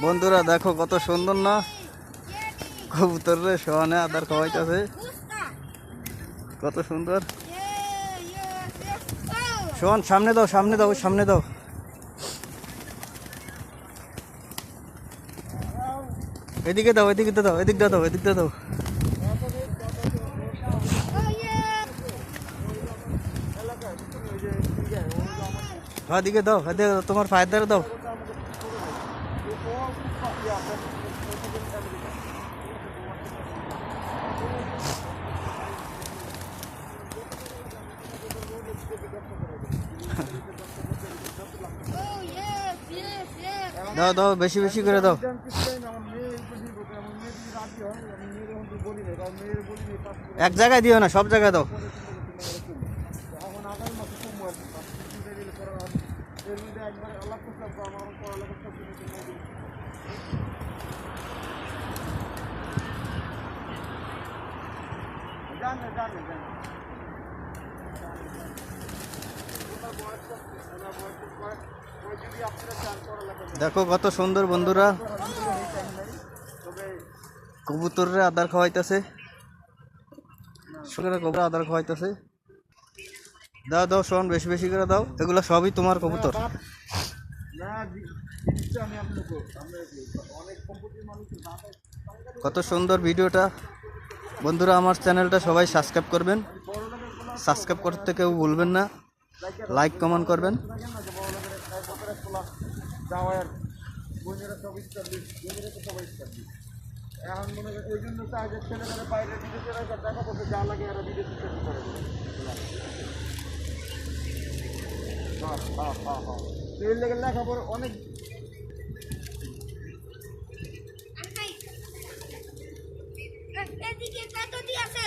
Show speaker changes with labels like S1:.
S1: বন্ধুরা দেখো কত সুন্দর না কবুতর রে সোহানে আদার খাওয়াইতেছে কত সুন্দর। সোহান সামনে দাও সামনে দাও সামনে দাও। এদিকে দাও এদিকে দাও এদিক দাও এদিক দাও। হ্যাঁ দিকে দাও তোমার পায়ের দ্বারা দাও। দাও দাও বেশি বেশি করে দাও। এক জায়গায় দিও না সব জায়গায় দাও। দেখো কত সুন্দর বন্ধুরা কবুতরে আদার খাওয়াইতেছে কবুতর আদার খাওয়াইতেছে। দাও দাও শোন বেশি বেশি করে দাও। এগুলো সবই তোমার কবুতর। কত সুন্দর ভিডিওটা বন্ধুরা। আমার চ্যানেলটা সবাই সাবস্ক্রাইব করবেন, সাবস্ক্রাইব করতে কেউ ভুলবেন না, লাইক কমেন্ট করবেন। এখন মনে করেন এই জন্য চাই যে ছেলেমেয়েরা বাইরে বিদেশে দেখা করতে যা লাগে এরা বিদেশে চাকরি করে। এর লেগে লেখাপড়া অনেক
S2: এদিকে কত দিয়ে আছে।